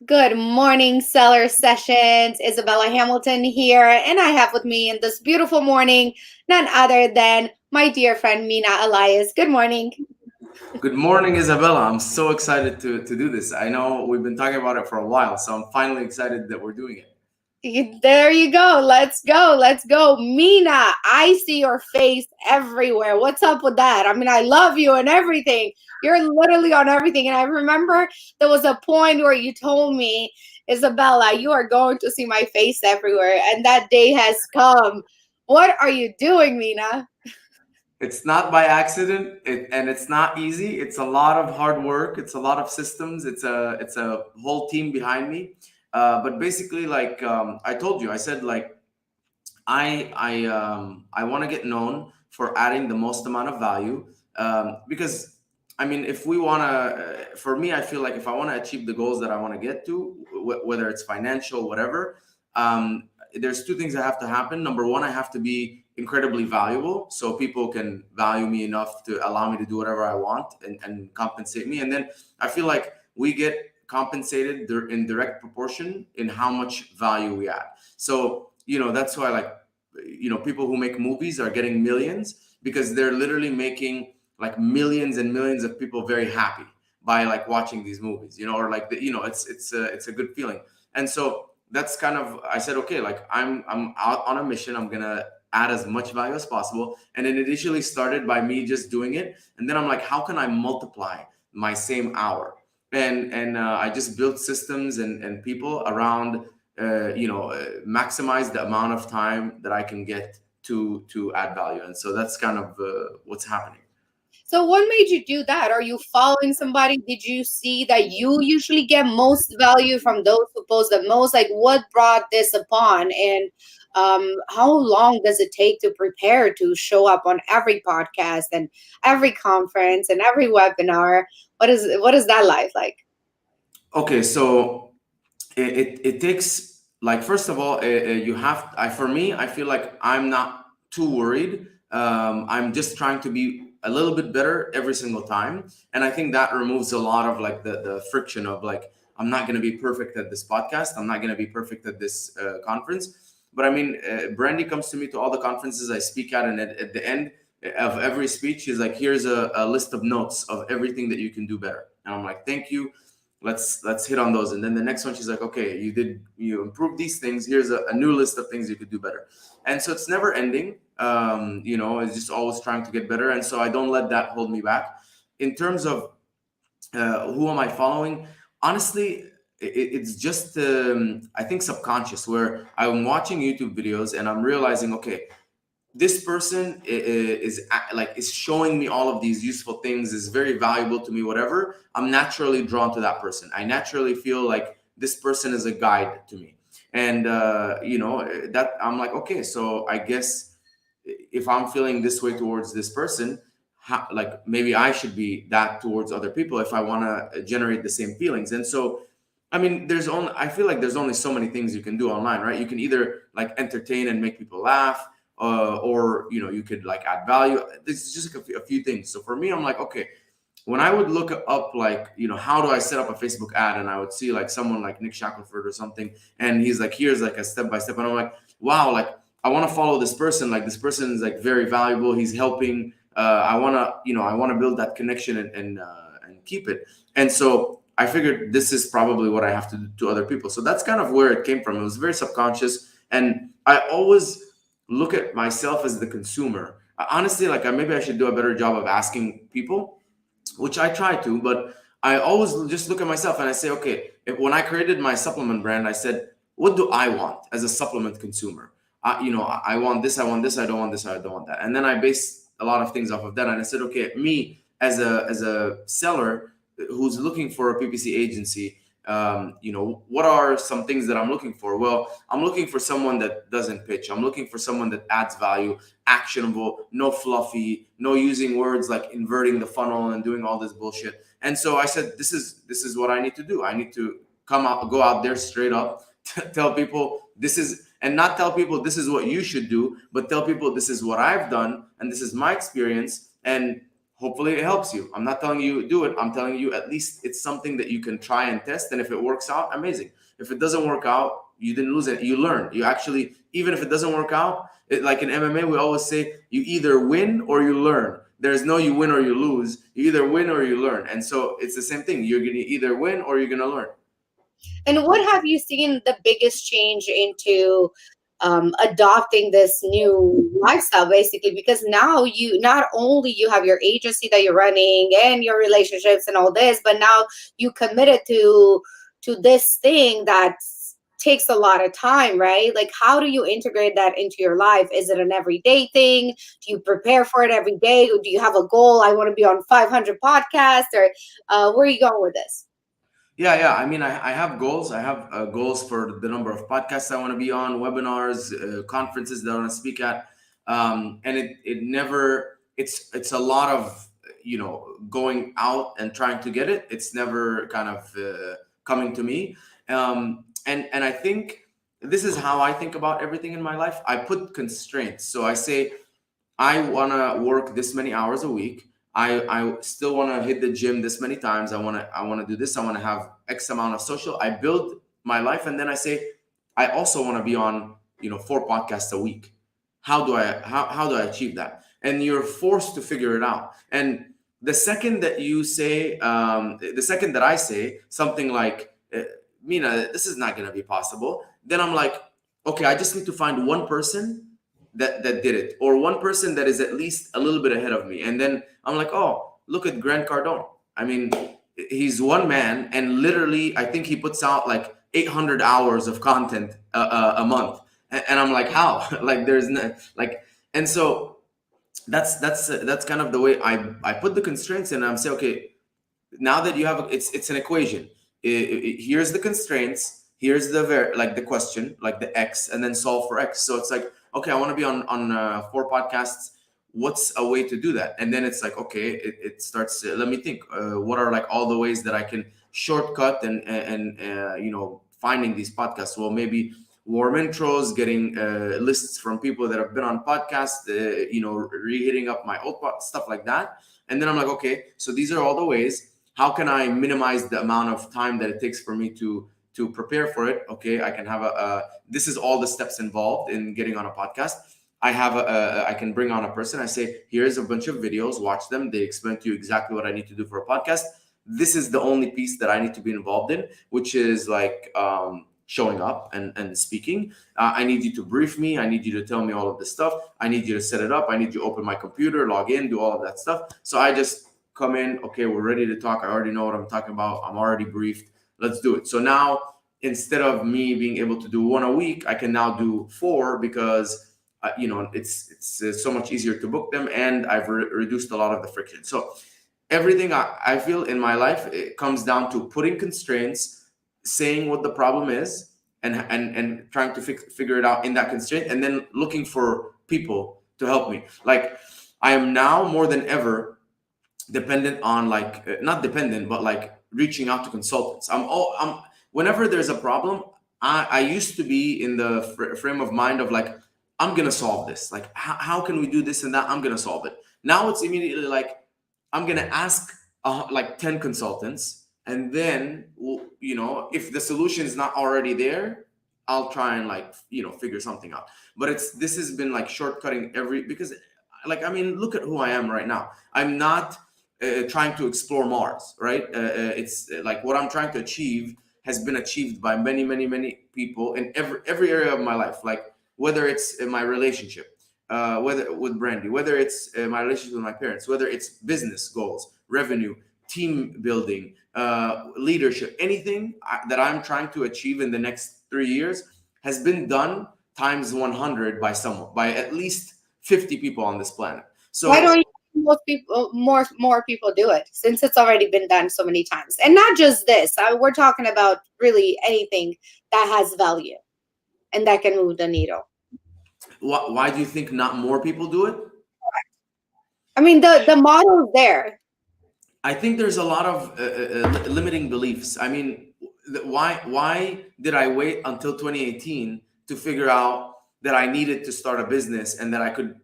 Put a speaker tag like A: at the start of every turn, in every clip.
A: Good morning, Seller Sessions. Isabella Hamilton here, and I have with me in this beautiful morning none other than my dear friend Mina Elias. Good morning.
B: Good morning, Isabella. I'm so excited to do this. I know we've been talking about it for a while, so I'm finally excited that we're doing it.
A: There you go. Let's go. Let's go. Mina, I see your face everywhere. What's up with that? I mean, I love you and everything. You're literally on everything. And I remember there was a point where you told me, Isabella, you are going to see my face everywhere. And that day has come. What are you doing, Mina?
B: It's not by accident, and it's not easy. It's a lot of hard work. It's a lot of systems. It's a whole team behind me. But basically, like I told you, I said like I want to get known for adding the most amount of value, because I mean, if we want to, for me, I feel like if I want to achieve the goals that I want to get to, whether it's financial, whatever, there's two things that have to happen. Number one, I have to be incredibly valuable, so people can value me enough to allow me to do whatever I want and compensate me. And then I feel like we get compensated in direct proportion in how much value we add. So that's why, like, people who make movies are getting millions because they're literally making like millions and millions of people very happy by like watching these movies, or like it's a good feeling. And so that's kind of, I said, okay, like I'm out on a mission. I'm gonna add as much value as possible. And it initially started by me just doing it, and then I'm like, how can I multiply my same hour? And I just built systems and people around, maximize the amount of time that I can get to add value. And so that's kind of what's happening.
A: So, what made you do that? Are you following somebody? Did you see that you usually get most value from those who post the most? Like, what brought this upon? And how long does it take to prepare to show up on every podcast and every conference and every webinar? What is that life like?
B: Okay, so it takes, like, first of all, you have, for me, I feel like I'm not too worried. I'm just trying to be a little bit better every single time, and I think that removes a lot of like the friction of like, I'm not going to be perfect at this podcast, I'm not going to be perfect at this conference. But I mean, Brandy comes to me to all the conferences I speak at, and at the end of every speech, she's like, here's a list of notes of everything that you can do better. And I'm like, thank you, let's hit on those. And then the next one, she's like, okay, you improved these things, here's a new list of things you could do better. And so it's never ending. It's just always trying to get better, and so I don't let that hold me back. In terms of who am I following, honestly, it's just I think subconscious, where I'm watching YouTube videos and I'm realizing, okay, this person is showing me all of these useful things, is very valuable to me, whatever. I'm naturally drawn to that person. I naturally feel like this person is a guide to me. And that I'm like, okay, so I guess if I'm feeling this way towards this person, like maybe I should be that towards other people if I want to generate the same feelings. And so, I mean, I feel like there's only so many things you can do online, right? You can either like entertain and make people laugh, or you could like add value. This is just like a few things. So for me, I'm like, okay, when I would look up like, how do I set up a Facebook ad, and I would see like someone like Nick Shackelford or something, and he's like, here's like a step by step, and I'm like, wow, like I want to follow this person. Like this person is like very valuable. He's helping. I want to build that connection and keep it. And so I figured this is probably what I have to do to other people. So that's kind of where it came from. It was very subconscious, and I always look at myself as the consumer. Honestly, like maybe I should do a better job of asking people, which I try to, but I always just look at myself and I say, okay, when I created my supplement brand, I said, what do I want as a supplement consumer? I want this, I want this, I don't want this, I don't want that. And then I base a lot of things off of that. And I said, okay, me as a seller who's looking for a PPC agency, what are some things that I'm looking for? Well, I'm looking for someone that doesn't pitch. I'm looking for someone that adds value, actionable, no fluffy, no using words like inverting the funnel and doing all this bullshit. And so I said, this is what I need to do. I need to go out there straight up, tell people this is, and not tell people this is what you should do, but tell people this is what I've done and this is my experience. And hopefully it helps you. I'm not telling you do it. I'm telling you at least it's something that you can try and test. And if it works out, amazing. If it doesn't work out, you didn't lose it. You learn. You actually, even if it doesn't work out, like in MMA, we always say you either win or you learn. There's no you win or you lose. You either win or you learn. And so it's the same thing. You're going to either win or you're going to learn.
A: And what have you seen the biggest change into adopting this new lifestyle, basically? Because now you not only you have your agency that you're running and your relationships and all this, but now you committed to this thing that takes a lot of time, right? Like, how do you integrate that into your life? Is it an everyday thing? Do you prepare for it every day? Or do you have a goal? I want to be on 500 podcasts, or where are you going with this?
B: Yeah. I mean, I have goals. I have goals for the number of podcasts I want to be on, webinars, conferences that I want to speak at, and it never. It's a lot of going out and trying to get it. It's never kind of coming to me, and I think this is how I think about everything in my life. I put constraints. So I say I want to work this many hours a week. I still want to hit the gym this many times. I want to do this. I want to have X amount of social. I build my life, and then I say I also want to be on 4 podcasts a week. How do I achieve that? And you're forced to figure it out. And the second that you say, the second that I say something like, Mina, this is not going to be possible, then I'm like, okay, I just need to find one person that did it, or one person that is at least a little bit ahead of me, and then I'm like, oh, look at Grant Cardone. I mean, he's one man, and literally I think he puts out like 800 hours of content a month, and I'm like, how? Like there's no like. And so that's kind of the way I put the constraints, and I'm saying, okay, now that you have it's an equation. Here's the constraints, here's like the question, like the x, and then solve for x. So it's like, okay, I want to be on 4 podcasts. What's a way to do that? And then it's like, okay, it starts let me think, what are like all the ways that I can shortcut and finding these podcasts. Well, maybe warm intros, getting lists from people that have been on podcasts, re-hitting up my old stuff like that. And then I'm like, okay, so these are all the ways. How can I minimize the amount of time that it takes for me to prepare for it? Okay, I can have this is all the steps involved in getting on a podcast. I can bring on a person. I say, here's a bunch of videos, watch them. They explain to you exactly what I need to do for a podcast. This is the only piece that I need to be involved in, which is like showing up and speaking. I need you to brief me. I need you to tell me all of this stuff. I need you to set it up. I need you to open my computer, log in, do all of that stuff. So I just come in. Okay, we're ready to talk. I already know what I'm talking about. I'm already briefed. Let's do it. So now, instead of me being able to do 1 a week, I can now do 4, because it's so much easier to book them, and I've reduced a lot of the friction. So everything I feel in my life, it comes down to putting constraints, saying what the problem is, and trying to figure it out in that constraint, and then looking for people to help me. Like, I am now more than ever dependent on, like, not dependent, but like reaching out to consultants. I'm whenever there's a problem, I used to be in the frame of mind of like, I'm gonna solve this. Like, how can we do this and that? I'm gonna solve it. Now it's immediately like, I'm gonna ask like 10 consultants, and then if the solution is not already there, I'll try and like figure something out. But this has been like shortcutting because, like, I mean, look at who I am right now. I'm not trying to explore Mars, right? It's like what I'm trying to achieve has been achieved by many, many, many people in every area of my life. Like, whether it's in my relationship, whether with Brandy, whether it's my relationship with my parents, whether it's business goals, revenue, team building, leadership, anything that I'm trying to achieve in the next 3 years has been done times 100 by someone, by at least 50 people on this planet.
A: Why
B: So
A: don't most people more people do it, since it's already been done so many times? And not just this, we're talking about really anything that has value and that can move the needle.
B: why do you think not more people do it?
A: I mean, the model is there.
B: I think there's a lot of limiting beliefs. I mean, why did I wait until 2018 to figure out that I needed to start a business and that I could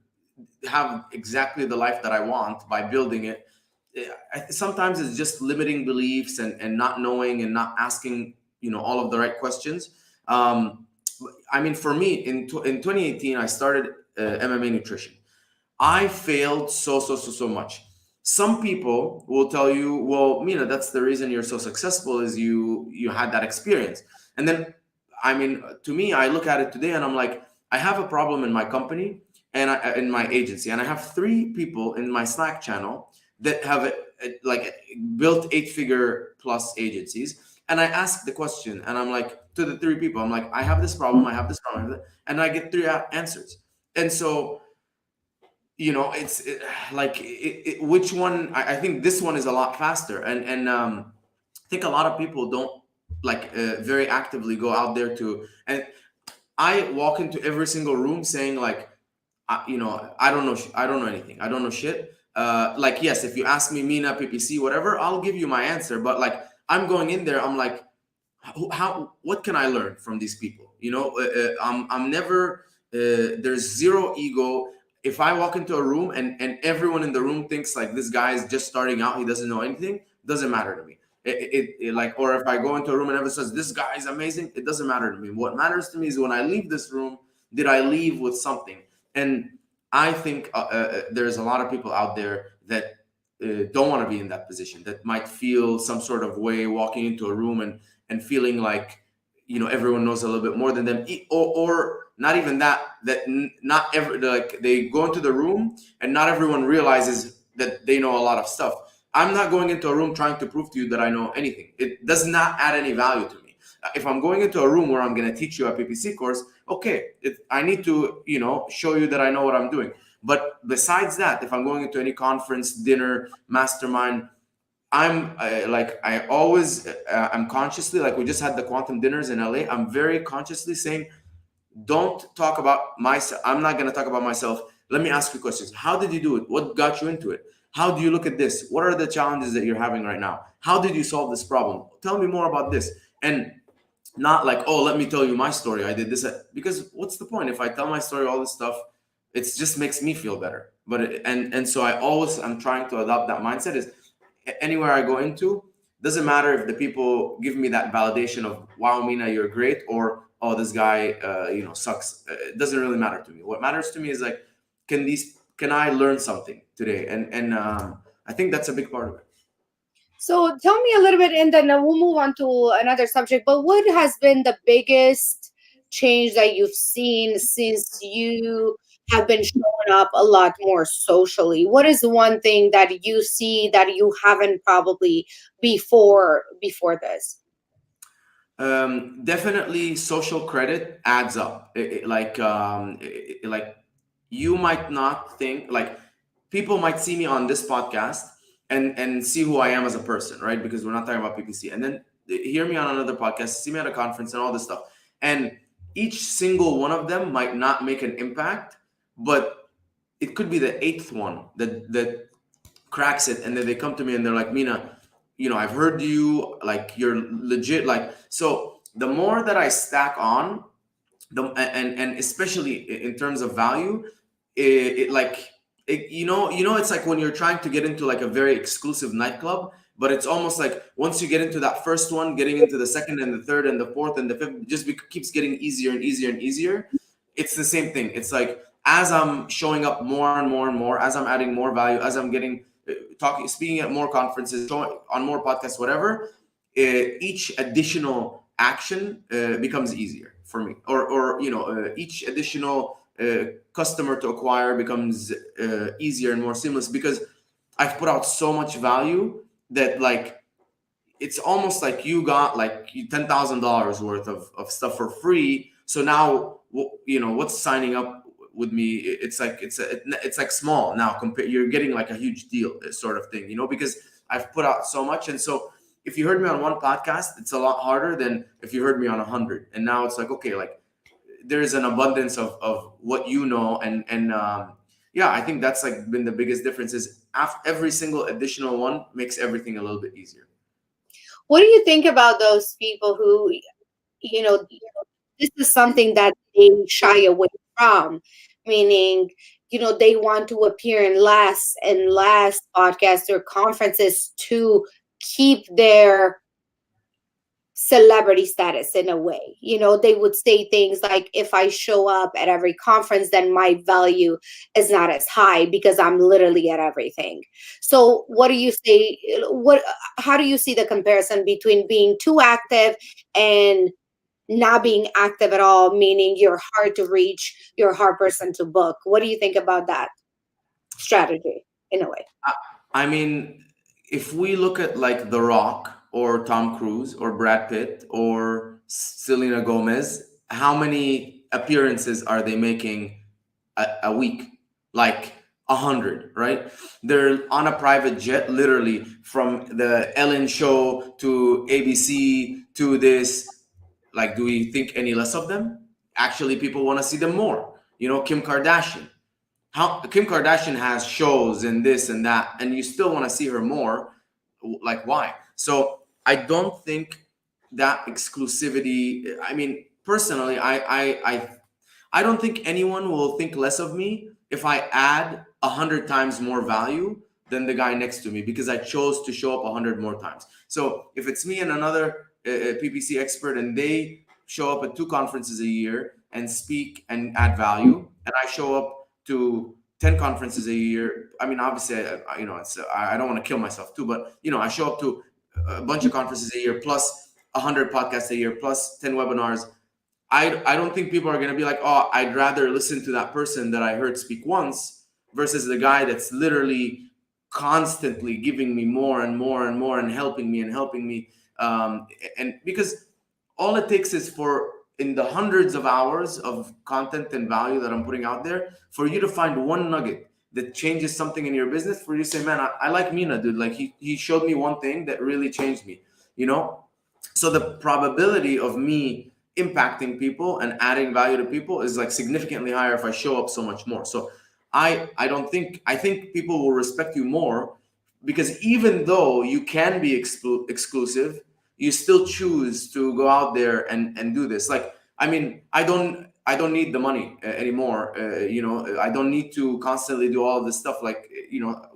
B: have exactly the life that I want by building it. Sometimes it's just limiting beliefs and not knowing and not asking, all of the right questions. Um, I mean, for me, in 2018, I started MMA nutrition. I failed so much. Some people will tell you, well, that's the reason you're so successful is you had that experience. And then, I mean, to me, I look at it today and I'm like, I have a problem in my company and in my agency, and I have three people in my Slack channel that have like built eight-figure plus agencies. And I ask the question, and I'm like, to the three people, I'm like, I have this problem, I have this problem, I have that, and I get three answers. And so it's which one I think this one is a lot faster, and I think a lot of people don't very actively go out there to, and I walk into every single room saying like, I don't know, I don't know anything, I don't know shit. Like, yes, if you ask me, Mina, PPC, whatever, I'll give you my answer, but like, I'm going in there, I'm like, how what can I learn from these people? I'm never there's zero ego. If I walk into a room and everyone in the room thinks like this guy is just starting out, he doesn't know anything, doesn't matter to me. Like, or if I go into a room and everyone says this guy is amazing, it doesn't matter to me. What matters to me is when I leave this room, did I leave with something? And I think there's a lot of people out there that don't want to be in that position, that might feel some sort of way walking into a room and feeling like everyone knows a little bit more than them, or not even that, not every, like, they go into the room and not everyone realizes that they know a lot of stuff. I'm not going into a room trying to prove to you that I know anything. It does not add any value to me. If I'm going into a room where I'm going to teach you a PPC course, okay, I need to show you that I know what I'm doing. But besides that, if I'm going into any conference, dinner, mastermind, I'm I always I'm consciously, like, we just had the quantum dinners in LA. I'm very consciously saying, don't talk about myself. I'm not going to talk about myself. Let me ask you questions. How did you do it? What got you into it? How do you look at this? What are the challenges that you're having right now? How did you solve this problem? Tell me more about this. And not like, oh, let me tell you my story, I did this, because what's the point if I tell my story, all this stuff? It just makes me feel better. But and so I'm trying to adopt that mindset. Is anywhere I go into, doesn't matter if the people give me that validation of, wow, Mina, you're great, or, oh, this guy sucks. It doesn't really matter to me. What matters to me is like, can I learn something today? And I think that's a big part of it.
A: So tell me a little bit, and then we'll move on to another subject. But what has been the biggest change that you've seen since you have been showing up a lot more socially? What is the one thing that you see that you haven't probably before this?
B: Definitely social credit adds up. Like, you might not think, like, people might see me on this podcast and see who I am as a person, right? Because we're not talking about PPC, and then they hear me on another podcast, see me at a conference and all this stuff, and each single one of them might not make an impact, but it could be the eighth one that cracks it, and then they come to me and they're like, Mina, I've heard you, like, you're legit. Like, so the more that I stack on, and especially in terms of value, it like, it's like when you're trying to get into like a very exclusive nightclub, but it's almost like once you get into that first one, getting into the second and the third and the fourth and the fifth just keeps getting easier and easier and easier. It's the same thing. It's like, as I'm showing up more and more and more, as I'm adding more value, as I'm getting talking, speaking at more conferences, showing on more podcasts, whatever, each additional action becomes easier for me, or each additional customer to acquire becomes easier and more seamless, because I've put out so much value that, like, it's almost like you got like $10,000 worth of stuff for free. So now, what's signing up with me? It's like small now compared. You're getting like a huge deal, sort of thing, because I've put out so much. And so if you heard me on one podcast, it's a lot harder than if you heard me on 100. And now it's like, okay, like, there's an abundance of what and yeah, I think that's like been the biggest difference, is every single additional one makes everything a little bit easier.
A: What do you think about those people who, you know, this is something that they shy away from, meaning they want to appear in last and last podcasts or conferences to keep their celebrity status in a way. They would say things like, if I show up at every conference, then my value is not as high because I'm literally at everything. So what do you say? How do you see the comparison between being too active and not being active at all, meaning you're hard to reach, you're a hard person to book? What do you think about that strategy in a way?
B: I, I mean, if we look at like The Rock or Tom Cruise or Brad Pitt or Selena Gomez, how many appearances are they making a week? Like 100, right? They're on a private jet, literally from the Ellen show to ABC to this. Like, do we think any less of them? Actually, people want to see them more. Kim Kardashian, how Kim Kardashian has shows and this and that, and you still want to see her more. Like, why? So I don't think that exclusivity. I mean, personally, I don't think anyone will think less of me if I add 100 times more value than the guy next to me because I chose to show up 100 more times. So if it's me and another PPC expert and they show up at 2 conferences a year and speak and add value, and I show up to 10 conferences a year. I mean, obviously, I don't want to kill myself too, but I show up to a bunch of conferences a year plus 100 podcasts a year plus 10 webinars. I don't think people are going to be like, oh, I'd rather listen to that person that I heard speak once versus the guy that's literally constantly giving me more and more and more and helping me. And because all it takes is for in the hundreds of hours of content and value that I'm putting out there for you to find one nugget that changes something in your business, for you to say, man, I like Mina, dude. Like he showed me one thing that really changed me, you know? So the probability of me impacting people and adding value to people is like significantly higher if I show up so much more. So I think people will respect you more because even though you can be exclusive, you still choose to go out there and do this. Like, I mean, I don't need the money anymore. I don't need to constantly do all of this stuff. Like,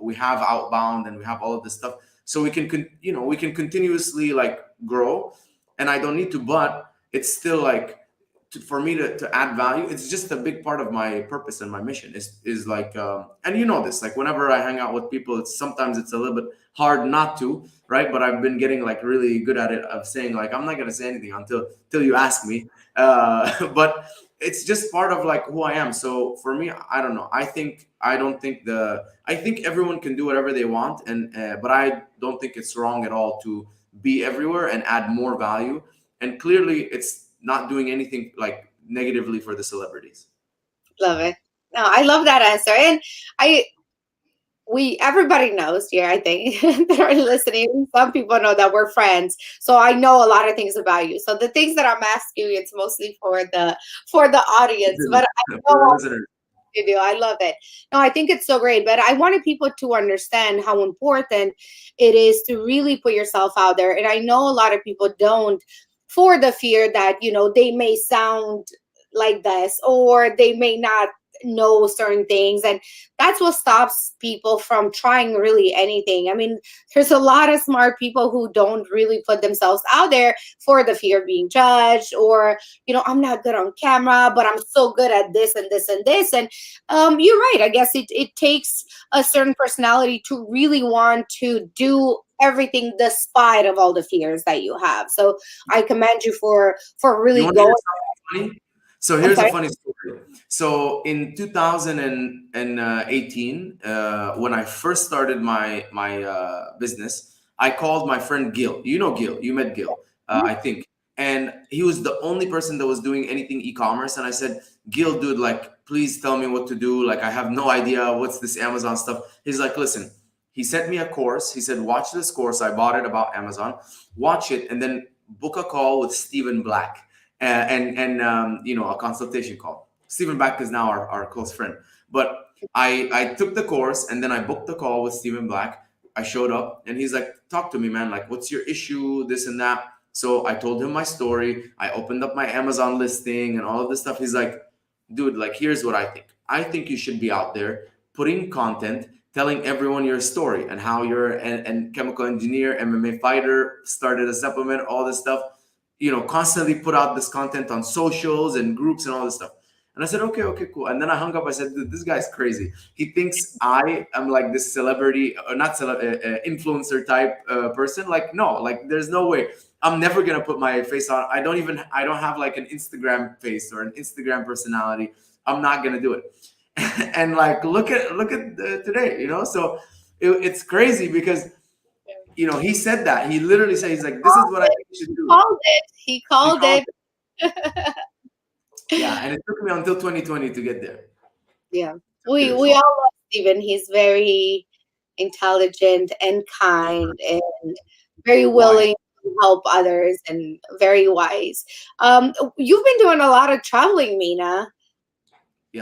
B: we have outbound and we have all of this stuff, so we can continuously like grow, and I don't need to. But it's still like for me to add value. It's just a big part of my purpose and my mission is like, and this, like whenever I hang out with people, sometimes it's a little bit hard not to, right? But I've been getting like really good at it of saying like I'm not gonna say anything until you ask me. But it's just part of like who I am. So for me, I don't know. I think everyone can do whatever they want, and but I don't think it's wrong at all to be everywhere and add more value. And clearly, it's not doing anything like negatively for the celebrities.
A: Love it. No, I love that answer. And I we everybody knows here, I think, that are listening. Some people know that we're friends. So I know a lot of things about you. So the things that I'm asking you, it's mostly for the audience. But I
B: For the
A: know
B: listeners.
A: you do. I love it. No, I think it's so great. But I wanted people to understand how important it is to really put yourself out there. And I know a lot of people don't, for the fear that, they may sound like this, or they may not know certain things. And that's what stops people from trying really anything. I mean, there's a lot of smart people who don't really put themselves out there for the fear of being judged, or I'm not good on camera, but I'm so good at this and this and this. And you're right. I guess it takes a certain personality to really want to do everything despite of all the fears that you have. So I commend you for
B: You
A: really
B: want to hear
A: going.
B: something funny? So
A: I'm
B: here's a
A: sorry.
B: funny story. So in 2018, when I first started my business, I called my friend Gil. You know Gil. You met Gil, I think. And he was the only person that was doing anything e-commerce. And I said, Gil, dude, like, please tell me what to do. Like, I have no idea what's this Amazon stuff. He's like, listen. He sent me a course. He said, watch this course. I bought it about Amazon. Watch it, and then book a call with Stephen Black and a consultation call. Stephen Black is now our close friend. But I took the course and then I booked the call with Stephen Black. I showed up and he's like, talk to me, man. Like, what's your issue? This and that. So I told him my story. I opened up my Amazon listing and all of this stuff. He's like, dude, like, here's what I think. I think you should be out there putting content, telling everyone your story and how you're an chemical engineer, MMA fighter, started a supplement, all this stuff. Constantly put out this content on socials and groups and all this stuff. And I said, okay, okay, cool. And then I hung up. I said, dude, this guy's crazy. He thinks I am like this celebrity, or not influencer type person. Like, no, like, there's no way. I'm never gonna put my face on. I don't have like an Instagram face or an Instagram personality. I'm not gonna do it. And like, look at today, So it's crazy because he said that. He literally said, he's like, this is what I think you should
A: He
B: do.
A: called it. He
B: He
A: called
B: called
A: it.
B: it. Yeah, and it took me until 2020 to get there.
A: Yeah.
B: 2 years.
A: We all love Steven. He's very intelligent and kind and very
B: Why?
A: willing to help others and very wise. You've been doing a lot of traveling, Mina.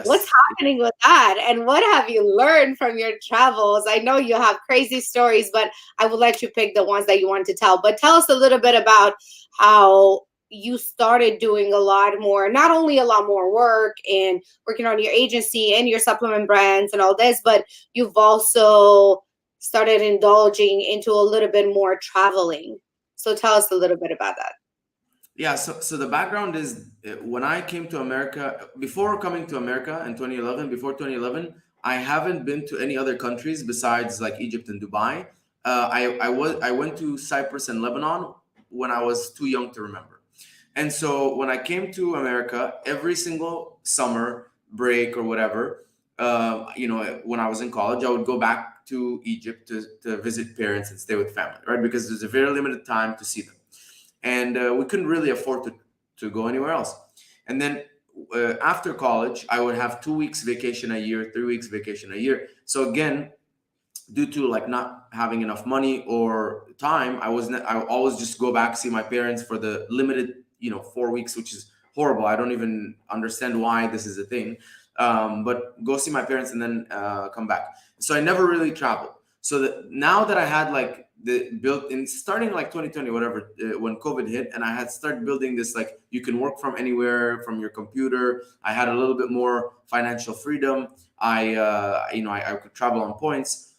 A: What's
B: Yes.
A: happening with that? And what have you learned from your travels? I know you have crazy stories, but I will let you pick the ones that you want to tell. But tell us a little bit about how you started doing a lot more, not only a lot more work and working on your agency and your supplement brands and all this, but you've also started indulging into a little bit more traveling. So tell us a little bit about that.
B: Yeah, so the background is, when I came to America, before coming to America in 2011, before 2011, I haven't been to any other countries besides like Egypt and Dubai. I went to Cyprus and Lebanon when I was too young to remember. And so when I came to America, every single summer break or whatever, when I was in college, I would go back to Egypt to visit parents and stay with family, right? Because there's a very limited time to see them, and we couldn't really afford to go anywhere else. And then after college, I would have 2 weeks vacation a year, 3 weeks vacation a year. So again, due to like not having enough money or time, I always just go back, see my parents for the limited 4 weeks, which is horrible. I don't even understand why this is a thing. But go see my parents and then come back. So I never really traveled. So that now that I had like the built in starting like 2020, whatever, when COVID hit, and I had started building this, like, you can work from anywhere from your computer. I had a little bit more financial freedom. I could travel on points.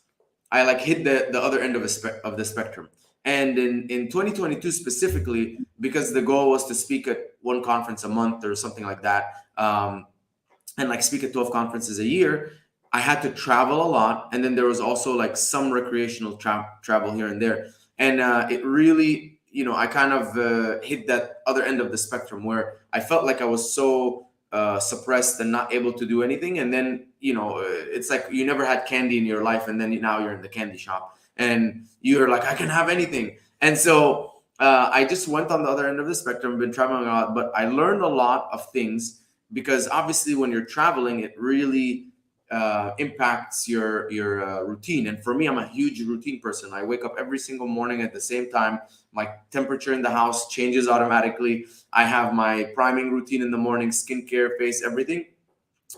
B: I like hit the other end of of the spectrum. And in 2022 specifically, because the goal was to speak at one conference a month or something like that, and like speak at 12 conferences a year, I had to travel a lot. And then there was also like some recreational travel here and there. And it really, I kind of hit that other end of the spectrum where I felt like I was so suppressed and not able to do anything. And then, it's like you never had candy in your life. And then now you're in the candy shop and you're like, I can have anything. And so I just went on the other end of the spectrum, been traveling a lot, but I learned a lot of things because obviously when you're traveling, it really impacts your routine. And for me, I'm a huge routine person. I wake up every single morning at the same time. My temperature in the house changes automatically. I have my priming routine in the morning, skincare, face, everything.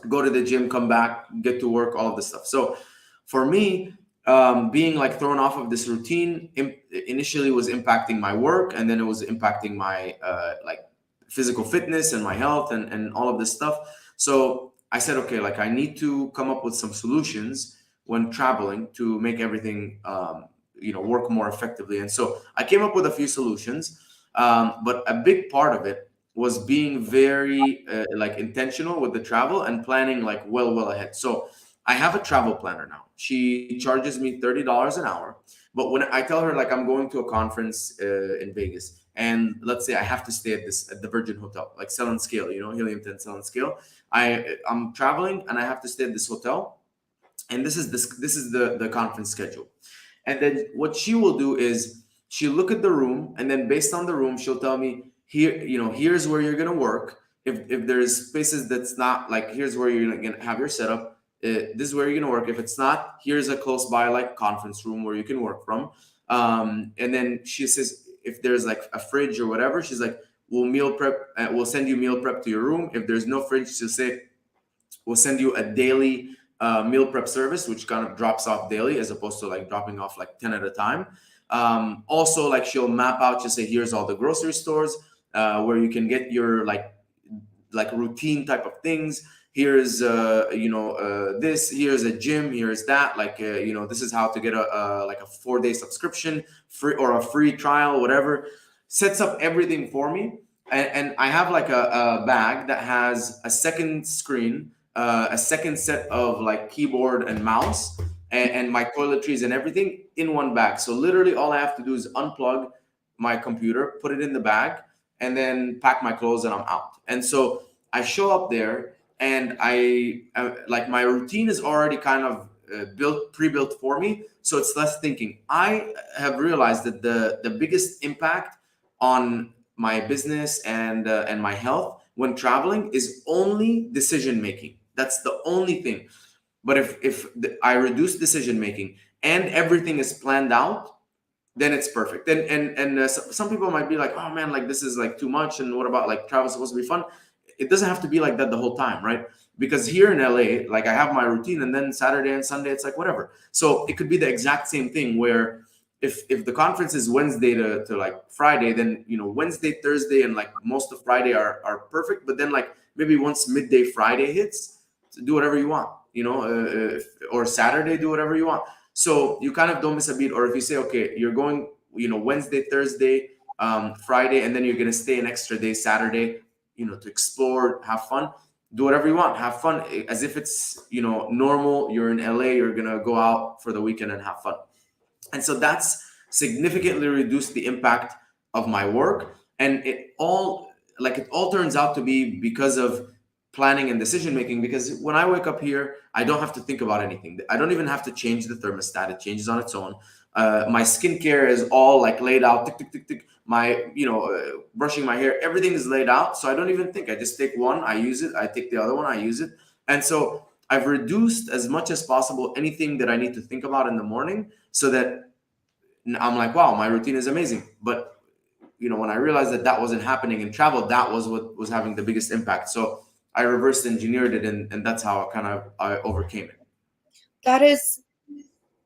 B: Go to the gym, come back, get to work, all of this stuff. So for me, being like thrown off of this routine initially was impacting my work, and then it was impacting my like physical fitness and my health and all of this stuff. So I said, okay, like, I need to come up with some solutions when traveling to make everything work more effectively. And so I came up with a few solutions, but a big part of it was being very like intentional with the travel and planning like well ahead. So I have a travel planner now. She charges me $30 an hour. But when I tell her, like, I'm going to a conference in Vegas, and let's say I have to stay at the Virgin Hotel, like Cell and Scale, Helium 10 Cell and Scale. I'm traveling and I have to stay at this hotel, and this is the conference schedule. And then what she will do is she'll look at the room, and then based on the room, she'll tell me, here, here's where you're gonna work. If there's spaces that's not like, here's where you're gonna have your setup. This is where you're gonna work. If it's not, here's a close by like conference room where you can work from. And then she says, if there's like a fridge or whatever, she's like, we'll meal prep. We'll send you meal prep to your room. If there's no fridge, she'll say, we'll send you a daily meal prep service, which kind of drops off daily as opposed to like dropping off like 10 at a time. Also, like, she'll map out, she'll say, here's all the grocery stores where you can get your like like routine type of things. Here's this, here's a gym, here's that, like this is how to get a like a 4-day subscription, free or a free trial, whatever. Sets up everything for me. And I have like a bag that has a second screen, a second set of like keyboard and mouse, and my toiletries and everything in one bag. So literally all I have to do is unplug my computer, put it in the bag, and then pack my clothes and I'm out. And so I show up there, and like my routine is already kind of pre-built for me. So it's less thinking. I have realized that the biggest impact on my business and my health when traveling is only decision making. That's the only thing. But if I reduce decision making and everything is planned out, then it's perfect. And some people might be like, oh man, like this is like too much. And what about like travel supposed to be fun? It doesn't have to be like that the whole time, right? Because here in LA, like I have my routine, and then Saturday and Sunday it's like whatever. So it could be the exact same thing where if the conference is Wednesday to like Friday, then Wednesday, Thursday, and like most of Friday are perfect. But then like maybe once midday Friday hits, do whatever you want, or Saturday, do whatever you want. So you kind of don't miss a beat. Or if you say, okay, you're going, Wednesday, Thursday, Friday, and then you're gonna stay an extra day Saturday, to explore, have fun, do whatever you want, have fun, as if it's normal. You're in LA, you're gonna go out for the weekend and have fun. And so that's significantly reduced the impact of my work. And it all turns out to be because of planning and decision making. Because when I wake up here, I don't have to think about anything. I don't even have to change the thermostat. It changes on its own. My skincare is all like laid out, tick, tick, tick, tick. My, brushing my hair, everything is laid out. So I don't even think. I just take one, I use it. I take the other one, I use it. And so I've reduced as much as possible anything that I need to think about in the morning, so that I'm like, wow, my routine is amazing. But when I realized that wasn't happening in travel, that was what was having the biggest impact. So I reverse engineered it, and that's how I overcame it.
A: That is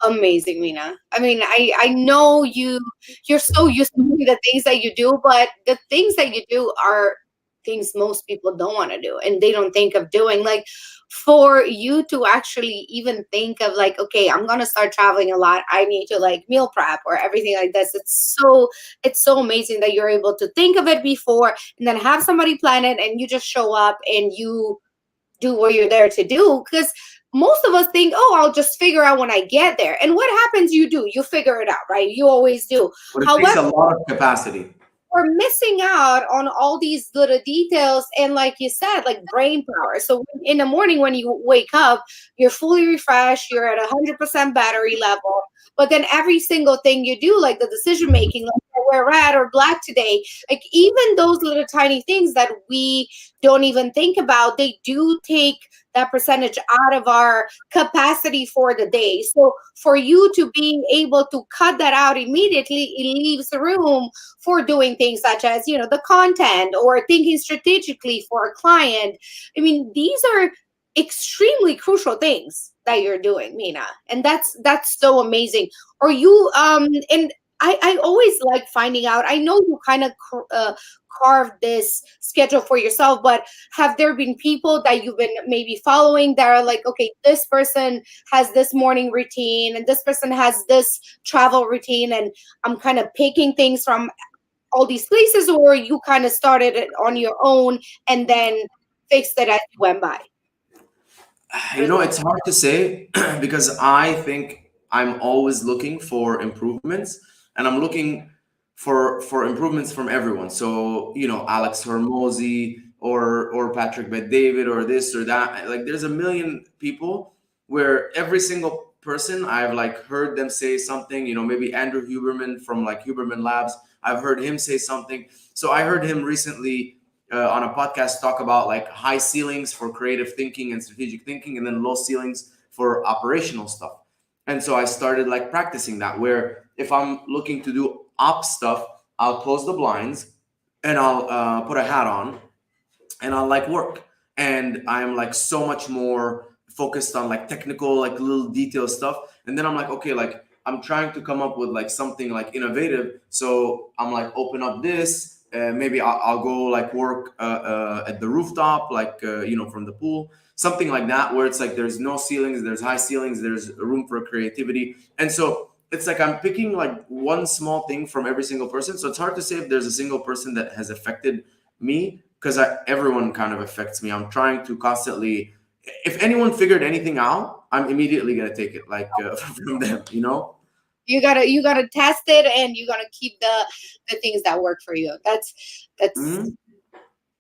A: amazing, Mina. I mean, I know you're so used to the things that you do, but the things that you do are things most people don't want to do and they don't think of doing. Like, for you to actually even think of like, okay, I'm gonna start traveling a lot, I need to like meal prep or everything like this. It's so amazing that you're able to think of it before and then have somebody plan it, and you just show up and you do what you're there to do. Because most of us think, oh, I'll just figure out when I get there. And what happens? You figure it out, right? You always do.
B: But it takes
A: However,
B: a lot of capacity.
A: we're missing out on all these little details, and like you said, like brain power. So in the morning when you wake up, you're fully refreshed, you're at 100% battery level. But then every single thing you do, like the decision making, like we're red or black today, like even those little tiny things that we don't even think about, they do take that percentage out of our capacity for the day. So for you to be able to cut that out immediately, it leaves room for doing things such as, the content or thinking strategically for a client. I mean, these are extremely crucial things that you're doing, Mina. And that's so amazing. Or you and I always like finding out. I know you kind of carved this schedule for yourself, but have there been people that you've been maybe following that are like, okay, this person has this morning routine and this person has this travel routine, and I'm kind of picking things from all these places, or you kind of started it on your own and then fixed it as you went by?
B: It's hard to say because I think I'm always looking for improvements, and I'm looking for improvements from everyone. So, Alex Hormozy or Patrick Bet David or this or that. Like there's a million people where every single person I've like heard them say something, maybe Andrew Huberman from like Huberman Labs. I've heard him say something. So I heard him recently on a podcast talk about like high ceilings for creative thinking and strategic thinking, and then low ceilings for operational stuff. And so I started like practicing that, where if I'm looking to do op stuff, I'll close the blinds and I'll put a hat on and I'll like work. And I'm like so much more focused on like technical, like little detail stuff. And then I'm like, okay, like I'm trying to come up with like something like innovative. So I'm like, open up this, maybe I'll go like work at the rooftop, like from the pool, something like that, where it's like there's no ceilings, there's high ceilings, there's room for creativity. And so it's like I'm picking like one small thing from every single person. So it's hard to say if there's a single person that has affected me, because everyone kind of affects me. I'm trying to constantly, if anyone figured anything out, I'm immediately gonna take it like from them.
A: You gotta test it, and you gotta keep the things that work for you. That's
B: Mhm.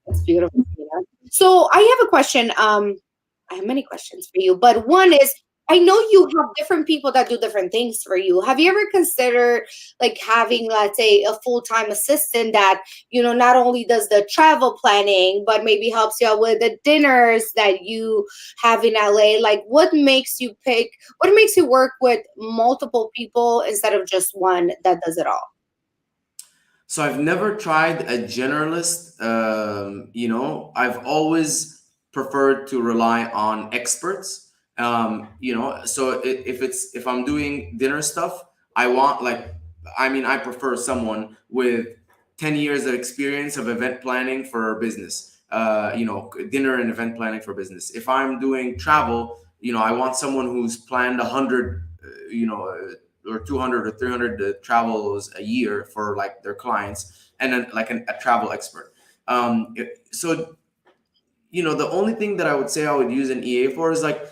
A: That's beautiful. Mina. So I have a question. I have many questions for you, but one is, I know you have different people that do different things for you. Have you ever considered like having, let's say, a full-time assistant that, not only does the travel planning, but maybe helps you out with the dinners that you have in LA? Like, what makes you work with multiple people instead of just one that does it all?
B: So I've never tried a generalist. I've always preferred to rely on experts. So if I'm doing dinner stuff, I want like, I mean, I prefer someone with 10 years of experience of event planning for business. Dinner and event planning for business. If I'm doing travel, I want someone who's planned 100. Or 200 or 300 travels a year for like their clients, and then like a travel expert. So the only thing that I would say I would use an EA for is like,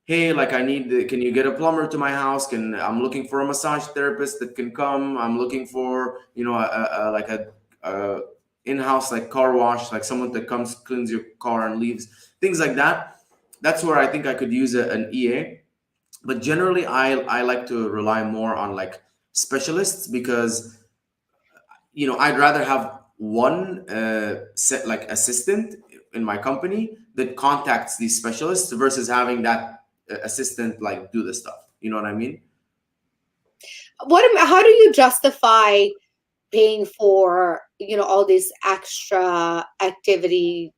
B: hey, like can you get a plumber to my house? I'm looking for a massage therapist that can come. I'm looking for like a in-house like car wash, like someone that comes, cleans your car and leaves, things like that. That's where I think I could use an EA. But generally I like to rely more on like specialists, because I'd rather have one set like assistant in my company that contacts these specialists versus having that assistant like do the stuff, you know what I mean?
A: How do you justify paying for all these extra activity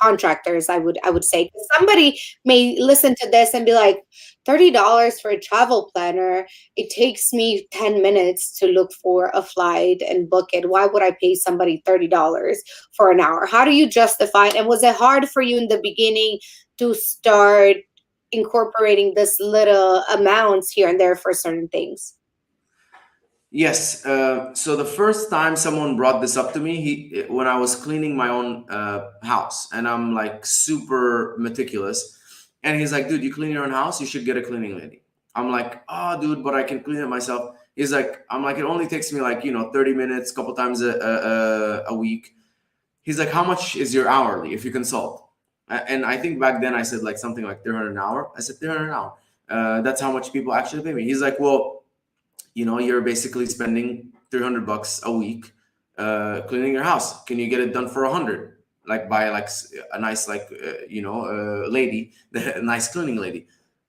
A: contractors? I would say, 'cause somebody may listen to this and be like, $30 for a travel planner, it takes me 10 minutes to look for a flight and book it. Why would I pay somebody $30 for an hour? How do you justify it? And was it hard for you in the beginning to start incorporating this little amounts here and there for certain things?
B: Yes. So the first time someone brought this up to me, when I was cleaning my own house, and I'm like super meticulous, and he's like, "Dude, you clean your own house? You should get a cleaning lady." I'm like, "Oh, dude, but I can clean it myself." He's like, "I'm like, it only takes me like 30 minutes, couple times a week." He's like, "How much is your hourly if you consult?" And I think back then I said like something like 300 an hour. I said 300 an hour. That's how much people actually pay me. He's like, "Well, you're basically spending 300 bucks a week cleaning your house. Can you get it done for 100? Like by like a nice like lady, a nice cleaning lady."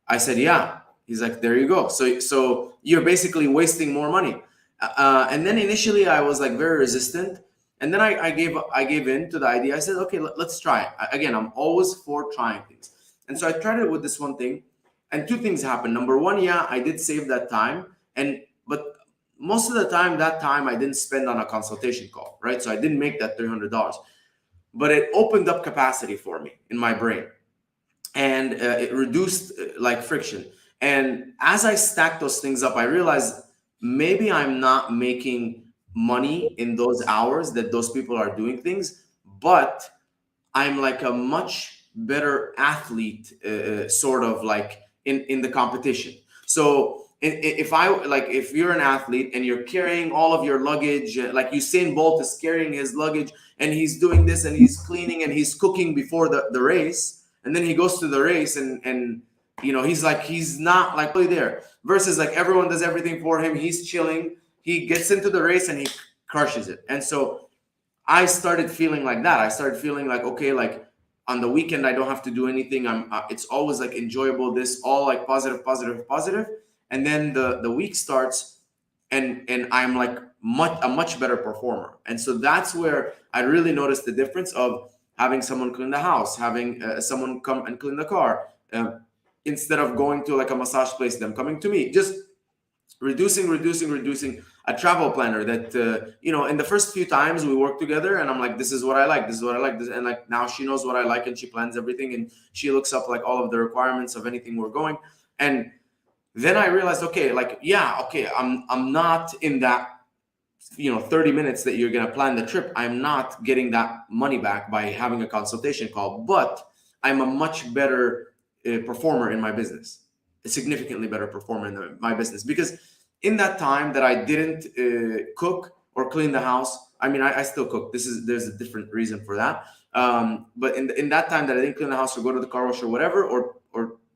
B: I said, "Yeah." He's like, "There you go. So you're basically wasting more money." And then initially I was like very resistant, and then I gave in to the idea. I said, "Okay, let's try it." Again, I'm always for trying things, and so I tried it with this one thing, and two things happened. Number one, yeah, I did save that time, and but most of the time, that time I didn't spend on a consultation call, right? So I didn't make that $300, but it opened up capacity for me in my brain, and it reduced like friction. And as I stacked those things up, I realized maybe I'm not making money in those hours that those people are doing things, but I'm like a much better athlete, sort of like in the competition. So if I like, if you're an athlete and you're carrying all of your luggage, like Usain Bolt is carrying his luggage and he's doing this and he's cleaning and he's cooking before the race, and then he goes to the race and he's like, he's not like really there. Versus like everyone does everything for him. He's chilling. He gets into the race and he crushes it. And so I started feeling like that. I started feeling like, okay, like on the weekend I don't have to do anything. It's always like enjoyable. This all like positive, positive, positive, and then the week starts, and I'm like a much better performer. And so that's where I really noticed the difference of having someone clean the house, having someone come and clean the car, instead of going to like a massage place, them coming to me. Just reducing a travel planner that in the first few times we work together, and I'm like, this is what I like, this is what I like, this, and like now she knows what I like, and she plans everything, and she looks up like all of the requirements of anything we're going. And then I realized, okay, like, yeah, okay, I'm not in that 30 minutes that you're going to plan the trip. I'm not getting that money back by having a consultation call, but I'm a much better performer in my business, a significantly better performer in my business, because in that time that I didn't cook or clean the house, I mean, I still cook. There's a different reason for that. But in that time that I didn't clean the house or go to the car wash or whatever, or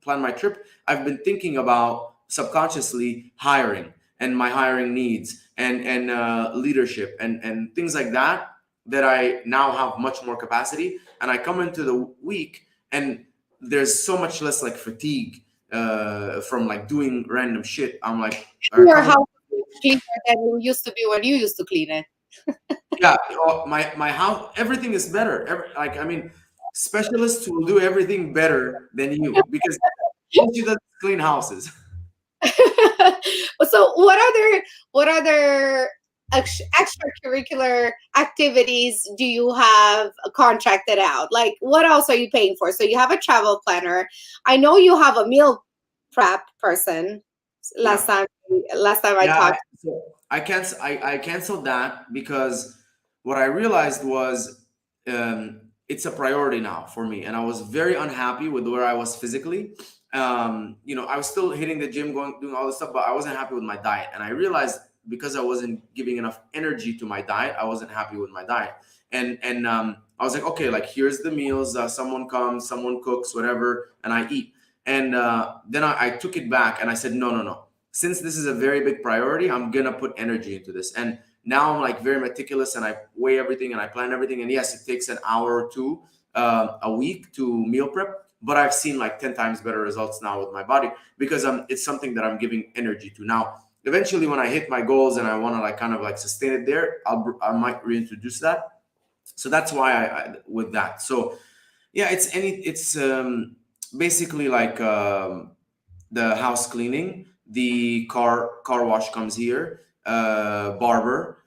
B: plan my trip, I've been thinking about subconsciously hiring and my hiring needs and leadership and things like that, that I now have much more capacity. And I come into the week, and there's so much less like fatigue from like doing random shit. I'm like, I
A: Your
B: come.
A: house is cleaner than you used to be when you used to clean it.
B: Yeah, my house, everything is better. Like, I mean, specialists will do everything better than you, because she doesn't clean houses.
A: So what other extracurricular activities do you have contracted out? Like, what else are you paying for? So you have a travel planner. I know you have a meal prep person.
B: Yeah.
A: Last time I
B: Yeah,
A: talked.
B: so I canceled that because what I realized was it's a priority now for me, and I was very unhappy with where I was physically. I was still hitting the gym, going doing all this stuff, but I wasn't happy with my diet, and I realized because I wasn't giving enough energy to my diet, I wasn't happy with my diet, and I was like, okay, like here's the meals. Someone comes, someone cooks, whatever, and I eat. And then I took it back and I said, no, no, no, since this is a very big priority, I'm gonna put energy into this. And now I'm like very meticulous, and I weigh everything and I plan everything. And yes, it takes an hour or two a week to meal prep, but I've seen like 10 times better results now with my body, because it's something that I'm giving energy to now. Eventually, when I hit my goals and I want to like kind of like sustain it there, I might reintroduce that. So that's why I with that. So yeah, it's basically like the house cleaning, the car wash comes here, barber,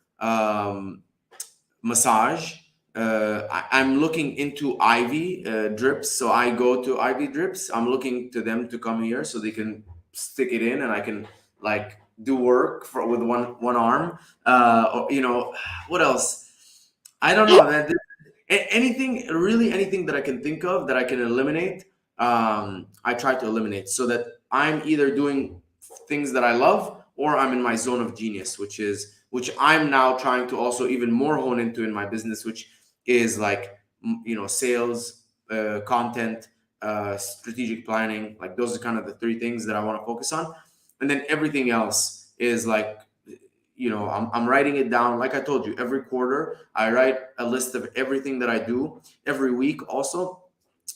B: massage. I'm looking into IV drips, so I go to IV drips. I'm looking to them to come here so they can stick it in, and I can like do work with one arm. What else? I don't know that anything, really anything that I can think of that I can eliminate. I try to eliminate so that I'm either doing things that I love, or I'm in my zone of genius, which I'm now trying to also even more hone into in my business, which is like sales, content, strategic planning. Like those are kind of the three things that I want to focus on, and then everything else is like I'm writing it down. Like I told you, every quarter I write a list of everything that I do. Every week also,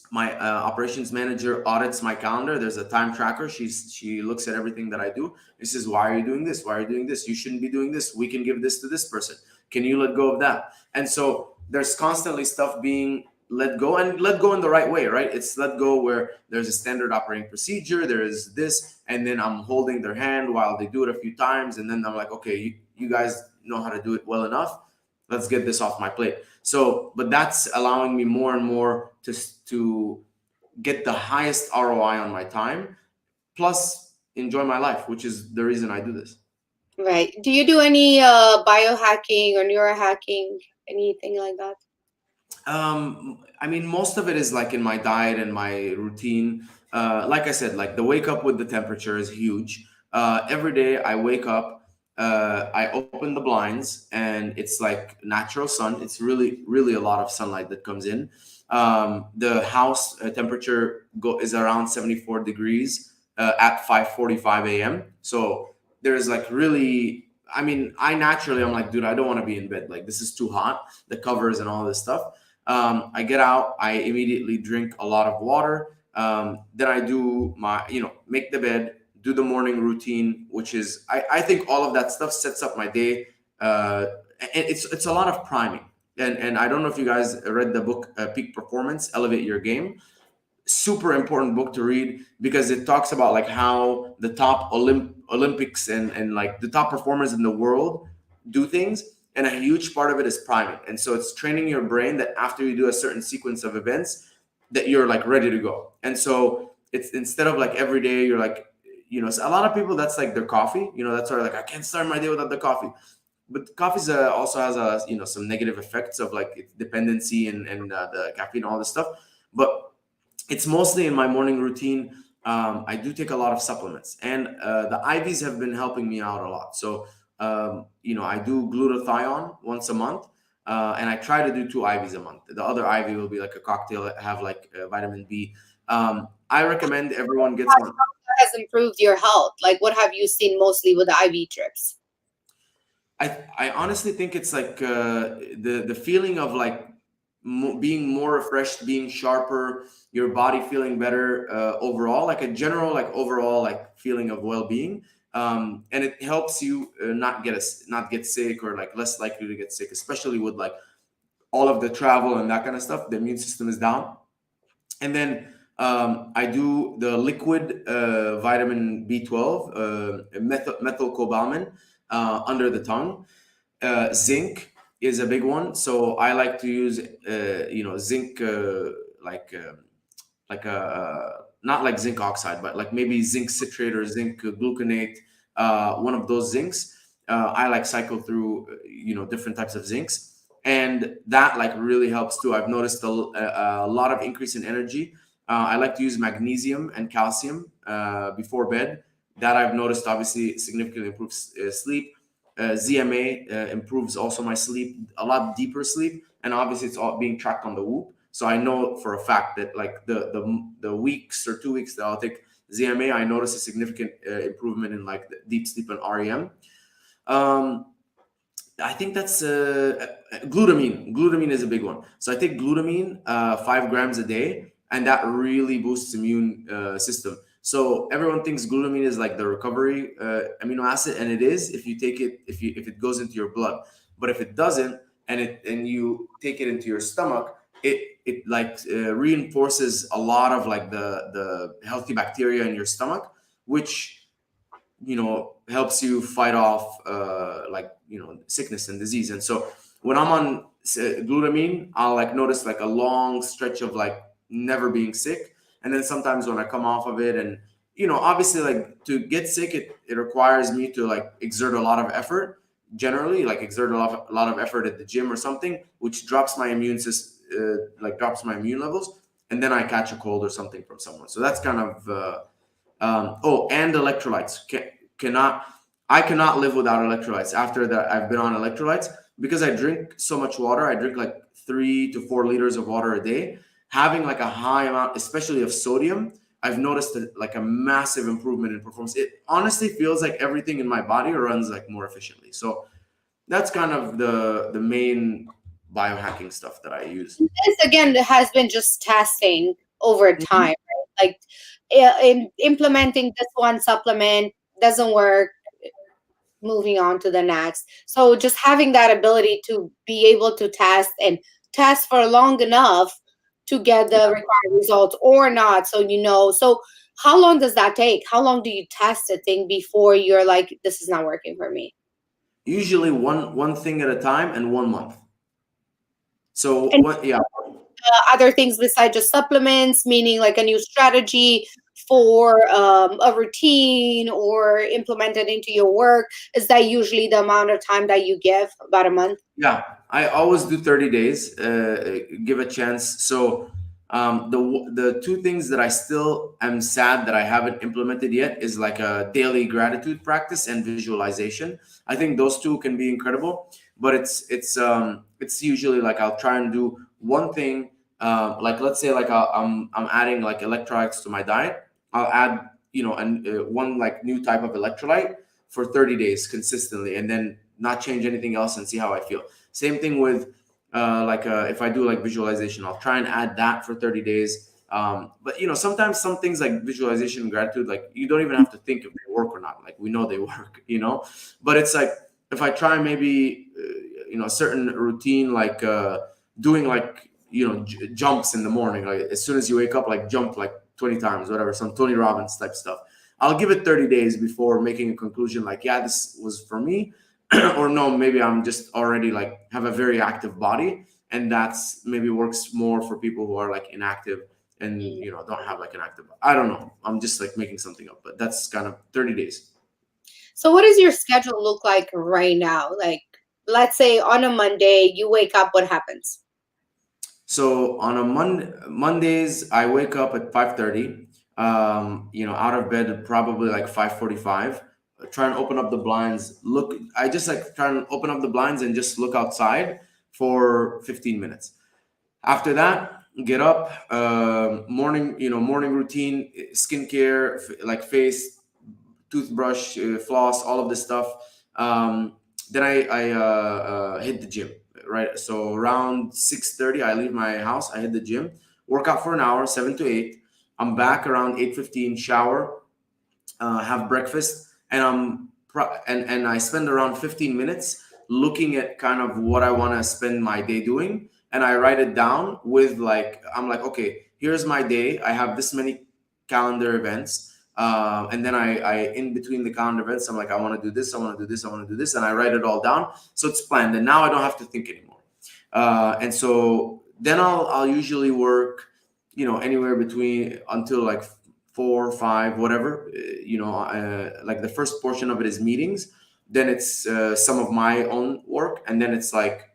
B: my operations manager audits my calendar. There's a time tracker. She looks at everything that I do. This is, why are you doing this? Why are you doing this? You shouldn't be doing this. We can give this to this person. Can you let go of that? And so there's constantly stuff being let go, and let go in the right way, right? It's let go where there's a standard operating procedure, there is this, and then I'm holding their hand while they do it a few times, and then I'm like, okay, you guys know how to do it well enough. Let's get this off my plate. So, but that's allowing me more and more to get the highest ROI on my time, plus enjoy my life, which is the reason I do this.
A: Right. Do you do any biohacking or neurohacking, anything like that?
B: I mean, most of it is like in my diet and my routine. Like I said, like the wake up with the temperature is huge. Every day I wake up, I open the blinds, and it's like natural sun. It's really, really a lot of sunlight that comes in. The house temperature is around 74 degrees at 5:45 a.m. So there's like really, I mean, I naturally, I'm like, dude, I don't want to be in bed. Like, this is too hot, the covers and all this stuff. I get out, I immediately drink a lot of water. Then I do make the bed, do the morning routine, which is, I think all of that stuff sets up my day. And it's a lot of priming. And I don't know if you guys read the book Peak Performance, Elevate Your Game. Super important book to read, because it talks about like how the top Olympics and like the top performers in the world do things, and a huge part of it is priming. And so it's training your brain that after you do a certain sequence of events, that you're like ready to go. And so it's instead of like every day you're like, a lot of people that's like their coffee. That's sort of like I can't start my day without the coffee. But coffee also has a some negative effects of like its dependency and the caffeine, all this stuff. But it's mostly in my morning routine. I do take a lot of supplements, and the IVs have been helping me out a lot. So, I do glutathione once a month, and I try to do two IVs a month. The other IV will be like a cocktail that have like vitamin B. I recommend everyone gets one.
A: Has improved your health? Like, what have you seen mostly with the IV trips?
B: I honestly think it's like the feeling of like being more refreshed, being sharper, your body feeling better overall, like a general like overall like feeling of well being, and it helps you not get sick or like less likely to get sick, especially with like all of the travel and that kind of stuff. The immune system is down, and then I do the liquid vitamin B12, methylcobalamin under the tongue. Zinc is a big one, so I like to use zinc like like a not like zinc oxide, but like maybe zinc citrate or zinc gluconate, one of those zincs. I like cycle through different types of zincs, and that like really helps too. I've noticed a lot of increase in energy. I like to use magnesium and calcium before bed. That I've noticed obviously significantly improves sleep. ZMA improves also my sleep, a lot deeper sleep, and obviously it's all being tracked on the Whoop. So I know for a fact that like the weeks or 2 weeks that I'll take ZMA, I notice a significant improvement in like the deep sleep and REM. Um, I think that's glutamine. Glutamine is a big one. So I take glutamine 5 grams a day, and that really boosts immune system. So everyone thinks glutamine is like the recovery amino acid, and it is if you take it if it goes into your blood. But if it doesn't, and you take it into your stomach, it like reinforces a lot of like the healthy bacteria in your stomach, which helps you fight off like sickness and disease. And so when I'm on glutamine, I'll like notice like a long stretch of like never being sick. And then sometimes when I come off of it, and obviously like to get sick, it requires me to like exert a lot of effort, generally like exert a lot of effort at the gym or something, which drops my immune system, like drops my immune levels, and then I catch a cold or something from someone. So that's kind of and electrolytes. I cannot live without electrolytes. After that, I've been on electrolytes because I drink so much water. I drink like 3 to 4 liters of water a day. Having like a high amount, especially of sodium, I've noticed like a massive improvement in performance. It honestly feels like everything in my body runs like more efficiently. So that's kind of the main biohacking stuff that I use.
A: This again has been just testing over
B: Mhm.
A: time, right? Like in implementing this one supplement doesn't work, moving on to the next. So just having that ability to be able to test and test for long enough to get the required results or not. So so how long does that take? How long do you test a thing before you're like, this is not working for me?
B: Usually one thing at a time and 1 month. So
A: And
B: what? Yeah.
A: other things besides just supplements, meaning like a new strategy for a routine or implement it into your work, is that usually the amount of time that you give, about a month?
B: Yeah, I always do 30 days, give a chance. So the two things that I still am sad that I haven't implemented yet is like a daily gratitude practice and visualization. I think those two can be incredible, but it's usually like I'll try and do one thing. Like let's say like I'm adding like electrolytes to my diet. I'll add one like new type of electrolyte for 30 days consistently, and then not change anything else and see how I feel. Same thing with if I do like visualization, I'll try and add that for 30 days. But sometimes some things like visualization and gratitude, like you don't even have to think if they work or not. Like we know they work, But it's like if I try maybe a certain routine, like doing like jumps in the morning, like as soon as you wake up, like jump like 20 times, whatever, some Tony Robbins type stuff. I'll give it 30 days before making a conclusion like, yeah, this was for me, or no, maybe I'm just already like have a very active body, and that's maybe works more for people who are like inactive and don't have like an active. I don't know. I'm just like making something up, but that's kind of 30 days.
A: So what does your schedule look like right now? Like, let's say on a Monday, you wake up, what happens?
B: So on a Mondays, I wake up at 5:30. Out of bed probably like 5:45. Try and open up the blinds. Look, I just like try and open up the blinds and just look outside for 15 minutes. After that, get up. Morning routine, skincare, like face, toothbrush, floss, all of this stuff. Then I hit the gym, right? So around 6:30, I leave my house. I hit the gym, work out for an hour, 7 to 8. I'm back around 8:15. Shower, have breakfast, and and I spend around 15 minutes looking at kind of what I want to spend my day doing, and I write it down with like I'm like, okay, here's my day. I have this many calendar events. And then I in between the calendar events, I'm like, I want to do this, I want to do this, I want to do this, and I write it all down. So it's planned, and now I don't have to think anymore. And so then I'll usually work, anywhere between until like 4 or 5, whatever. Like the first portion of it is meetings, then it's some of my own work, and then it's like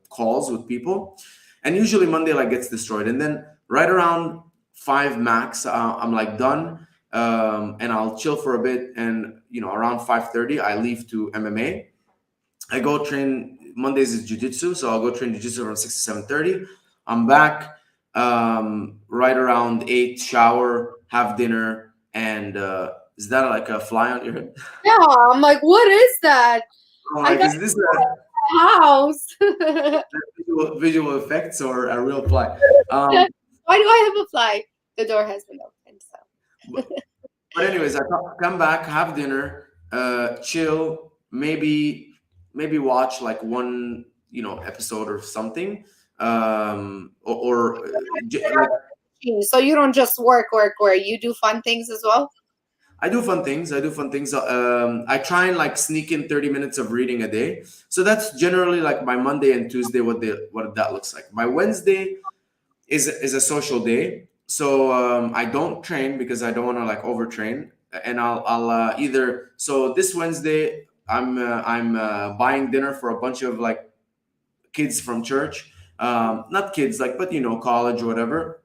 B: calls with people, and usually Monday like gets destroyed, and then right around 5 max, I'm like done, and I'll chill for a bit, and around 5:30 I leave to MMA. I go train. Mondays is jiu-jitsu, so I'll go train jiu-jitsu around 6 to 7:30. I'm back right around 8. Shower, have dinner, and is that like a fly on your head?
A: Yeah, I'm like, what is that?
B: I'm
A: I
B: like,
A: got
B: is this a
A: a house.
B: visual effects or a real fly? Um,
A: Why do I have a fly? The door has been opened, so.
B: but, but anyways, I come back, have dinner, chill, maybe watch like one episode or something, like
A: So you don't just work, work, work. You do fun things as well?
B: I do fun things. I do fun things. I try and like sneak in 30 minutes of reading a day. So that's generally like my Monday and Tuesday. What that looks like. My Wednesday is a social day. So I don't train because I don't want to like overtrain. And I'll either so this Wednesday I'm buying dinner for a bunch of like kids from church. Not kids like, but college or whatever,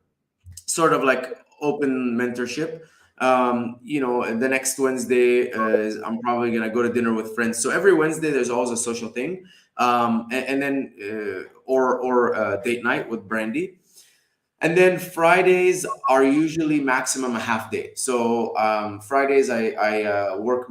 B: sort of like open mentorship. The next Wednesday I'm probably gonna go to dinner with friends. So every Wednesday there's always a social thing, and then or date night with Brandy. And then Fridays are usually maximum a half day. So Fridays I work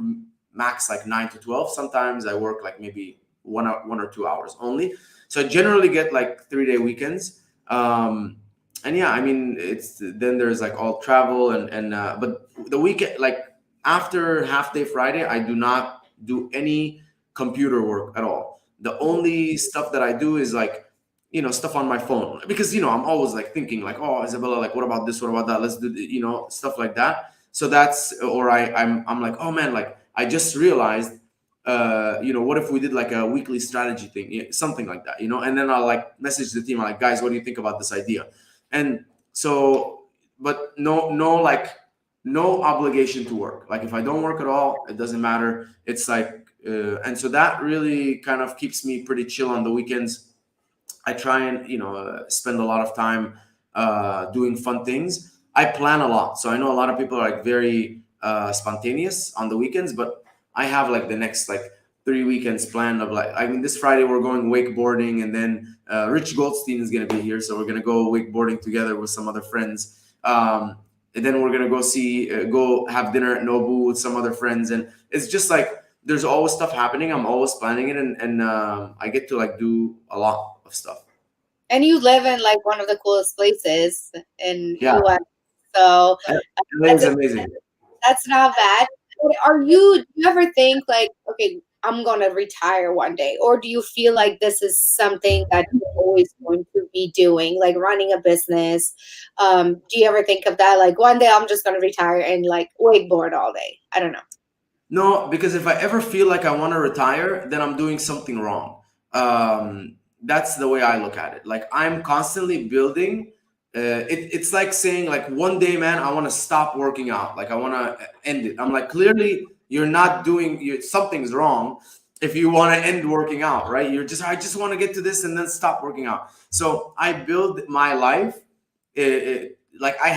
B: max like 9 to 12. Sometimes I work like maybe 1 or 2 hours only. So I generally get like 3-day weekends. And yeah, I mean it's then there's like all travel and but the weekend like after half day Friday, I do not do any computer work at all. The only stuff that I do is like stuff on my phone because I'm always like thinking like, oh Isabella, like what about this, what about that, let's do stuff like that. So that's or I'm like, oh man, like I just realized what if we did like a weekly strategy thing, something like that, and then I'll like message the team, I'm like, guys, what do you think about this idea? And so but no like no obligation to work. Like if I don't work at all, it doesn't matter. It's like and so that really kind of keeps me pretty chill on the weekends. I try and spend a lot of time doing fun things. I plan a lot, so I know a lot of people are like very spontaneous on the weekends, but I have like the next like 3 weekends planned of like, I mean, this Friday we're going wakeboarding, and then Rich Goldstein is gonna be here, so we're gonna go wakeboarding together with some other friends. And then we're gonna go have dinner at Nobu with some other friends, and it's just like there's always stuff happening. I'm always planning it, and I get to like do a lot of stuff.
A: And you live in like one of the coolest places in
B: Yeah,
A: US. So
B: LA
A: that's
B: is amazing.
A: that's not bad. But do you ever think like, okay, I'm gonna retire one day? Or do you feel like this is something that you're always going to be doing, like running a business? Do you ever think of that? Like one day I'm just gonna retire and like wakeboard all day. I don't know.
B: No, because if I ever feel like I want to retire, then I'm doing something wrong. That's the way I look at it. Like I'm constantly building. It's like saying like one day, man, I want to stop working out. Like I want to end it. I'm like, clearly you're not doing. Something's wrong. If you want to end working out, right? I just want to get to this and then stop working out. So I build my life. Like I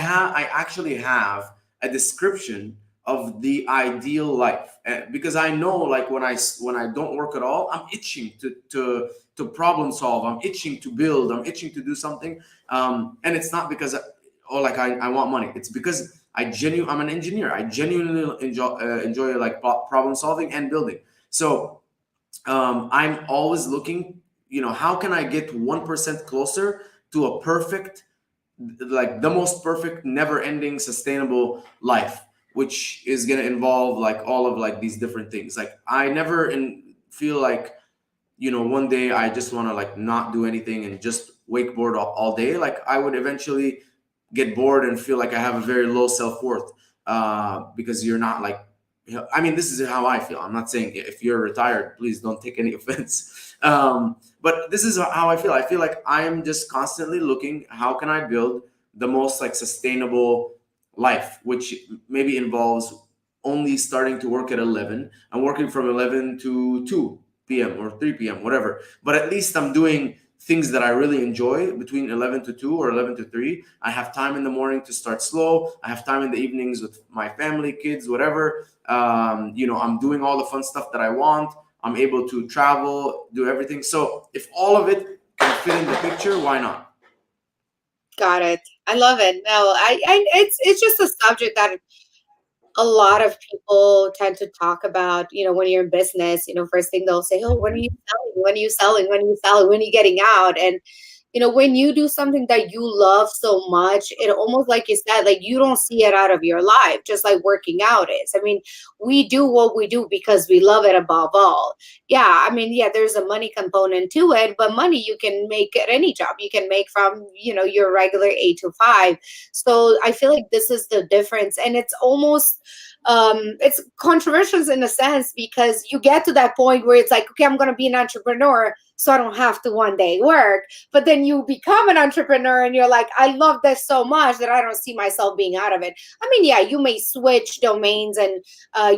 B: actually have a description of the ideal life. Because I know like when I don't work at all, I'm itching to problem solve, I'm itching to build, I'm itching to do something. And it's not because oh like I want money, it's because I'm an engineer, I genuinely enjoy like problem solving and building. So I'm always looking, how can I get 1% closer to a perfect, like the most perfect, never ending, sustainable life, which is going to involve like all of like these different things. Like I never feel like, one day I just want to like not do anything and just wakeboard all day. Like I would eventually get bored and feel like I have a very low self-worth, because you're not like, I mean, this is how I feel. I'm not saying if you're retired, please don't take any offense. But this is how I feel. I feel like I'm just constantly looking, how can I build the most like sustainable life, which maybe involves only starting to work at 11 and working from 11 to 2 p.m. or 3 p.m., whatever. But at least I'm doing things that I really enjoy between 11 to 2 or 11 to 3. I have time in the morning to start slow. I have time in the evenings with my family, kids, whatever. I'm doing all the fun stuff that I want. I'm able to travel, do everything. So if all of it can fit in the picture, why not?
A: Got it. I love it. No, it's just a subject that a lot of people tend to talk about, when you're in business, first thing they'll say, oh, when are you selling? When are you selling? When are you selling? When are you getting out? And, when you do something that you love so much, it almost like you said, like you don't see it out of your life, just like working out is. I mean, we do what we do because we love it above all. Yeah. I mean, yeah, there's a money component to it, but money you can make at any job. You can make from, your regular 8 to 5. So I feel like this is the difference. And it's almost, it's controversial in a sense because you get to that point where it's like, okay, I'm going to be an entrepreneur so I don't have to one day work. But then you become an entrepreneur and you're like, I love this so much that I don't see myself being out of it. I mean, yeah, you may switch domains and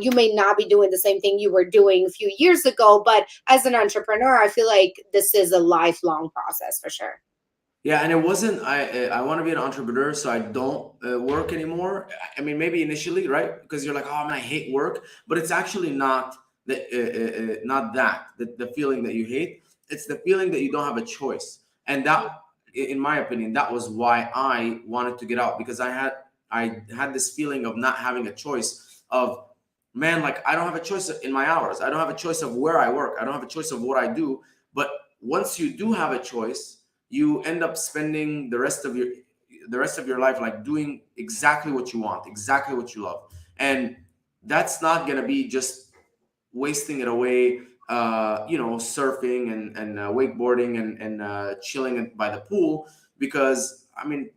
A: you may not be doing the same thing you were doing a few years ago. But as an entrepreneur, I feel like this is a lifelong process for sure.
B: Yeah, and it wasn't. I want to be an entrepreneur, so I don't work anymore. I mean, maybe initially, right? Because you're like, oh man, I hate work, but it's actually not not that the feeling that you hate. It's the feeling that you don't have a choice, and that, in my opinion, that was why I wanted to get out, because I had this feeling of not having a choice of, man, like I don't have a choice in my hours. I don't have a choice of where I work. I don't have a choice of what I do. But once you do have a choice, you end up spending the rest of your life like doing exactly what you want, exactly what you love. And that's not going to be just wasting it away, surfing and wakeboarding and chilling by the pool. Because I mean,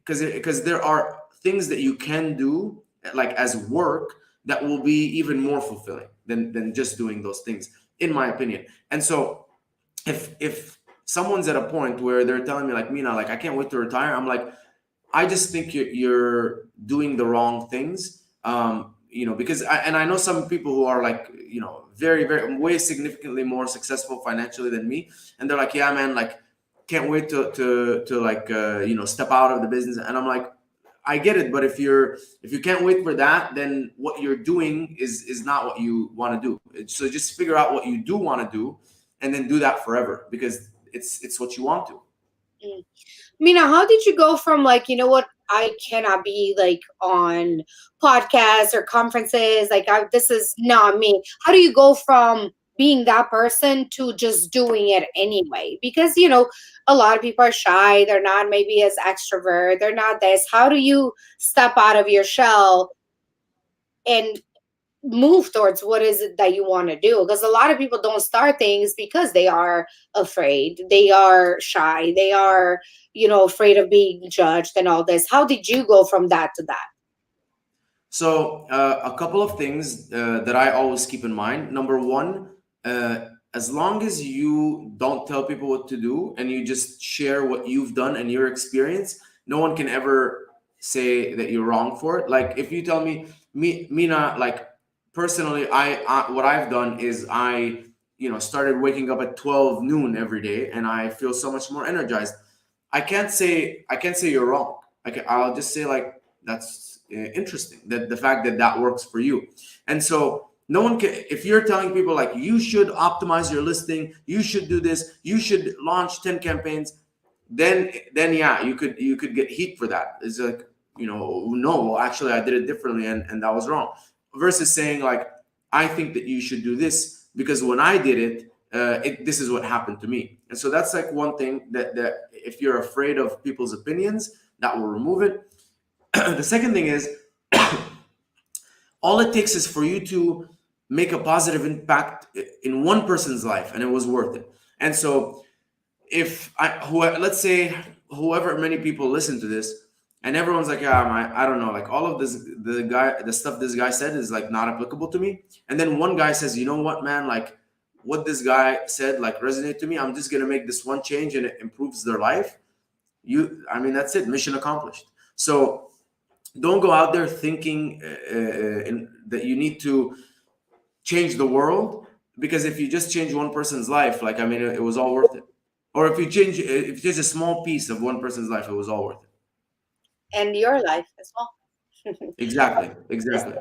B: because there are things that you can do like as work that will be even more fulfilling than just doing those things, in my opinion. And so if someone's at a point where they're telling me like, Mina, like I can't wait to retire, I'm like, I just think you're doing the wrong things. Because I know some people who are like, very, very, way significantly more successful financially than me. And they're like, yeah, man, like, can't wait to like, step out of the business. And I'm like, I get it. But if you can't wait for that, then what you're doing is not what you want to do. So just figure out what you do want to do and then do that forever, because it's what you want to.
A: Mm. Mina, how did you go from like, what, I cannot be like on podcasts or conferences, like this is not me. How do you go from being that person to just doing it anyway? Because, a lot of people are shy, they're not maybe as extrovert, they're not this. How do you step out of your shell and move towards what is it that you want to do, because a lot of people don't start things because they are afraid, they are shy, they are, afraid of being judged and all this. How did you go from that to that?
B: So, a couple of things that I always keep in mind. Number one, as long as you don't tell people what to do and you just share what you've done and your experience, no one can ever say that you're wrong for it. Like if you tell me, Mina, like personally, what I've done is started waking up at 12 noon every day, and I feel so much more energized. I can't say you're wrong. I'll just say like that's interesting, that the fact that that works for you. And so no one can, if you're telling people like you should optimize your listing, you should do this, you should launch 10 campaigns, then yeah, you could get heat for that. It's like, no, well actually I did it differently, and that was wrong. Versus saying like, I think that you should do this because when I did it, this is what happened to me. And so that's like one thing that if you're afraid of people's opinions, that will remove it. The second thing is, all it takes is for you to make a positive impact in one person's life, and it was worth it. And so, let's say whoever many people listen to this, and everyone's like, yeah, I don't know, like all of this, the stuff this guy said is like not applicable to me. And then one guy says, you know what, man, like what this guy said like resonate to me. I'm just gonna make this one change, and it improves their life. I mean, that's it, mission accomplished. So don't go out there thinking that you need to change the world, because if you just change one person's life, like I mean, it was all worth it. Or if you change a small piece of one person's life, it was all worth it.
A: And your life as well.
B: Exactly, exactly.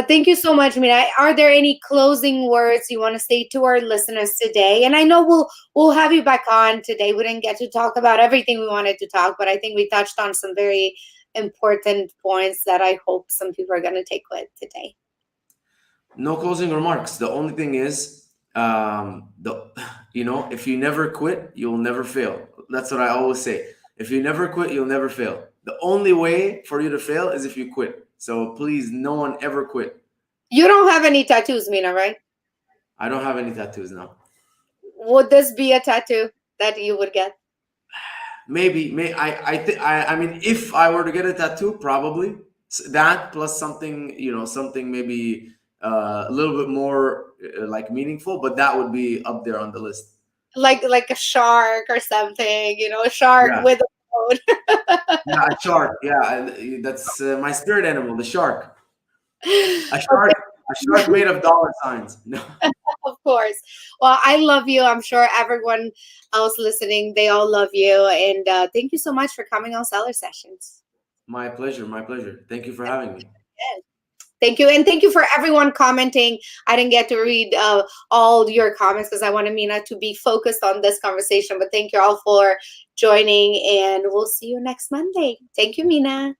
A: Thank you so much, Mina. Are there any closing words you want to say to our listeners today? And I know we'll have you back on today. We didn't get to talk about everything we wanted to talk, but I think we touched on some very important points that I hope some people are going to take with today.
B: No closing remarks. The only thing is, the if you never quit, you'll never fail. That's what I always say. If you never quit, you'll never fail. The only way for you to fail is if you quit. So please, no one ever quit.
A: You don't have any tattoos, Mina, right?
B: I don't have any tattoos now.
A: Would this be a tattoo that you would get?
B: Maybe, I mean, if I were to get a tattoo, probably that plus something, something maybe a little bit more like meaningful, but that would be up there on the list.
A: Like a shark or something, a shark
B: Yeah,
A: with a boat.
B: yeah, a shark. Yeah, that's my spirit animal, the shark. A
A: Okay.
B: shark, a shark made of dollar signs. No,
A: Of course. Well, I love you. I'm sure everyone else listening, they all love you. And thank you so much for coming on Seller Sessions.
B: my pleasure, my pleasure. Thank you for having me.
A: Yes. Thank you. And thank you for everyone commenting. I didn't get to read all your comments because I wanted Mina to be focused on this conversation. But thank you all for joining. And we'll see you next Monday. Thank you, Mina.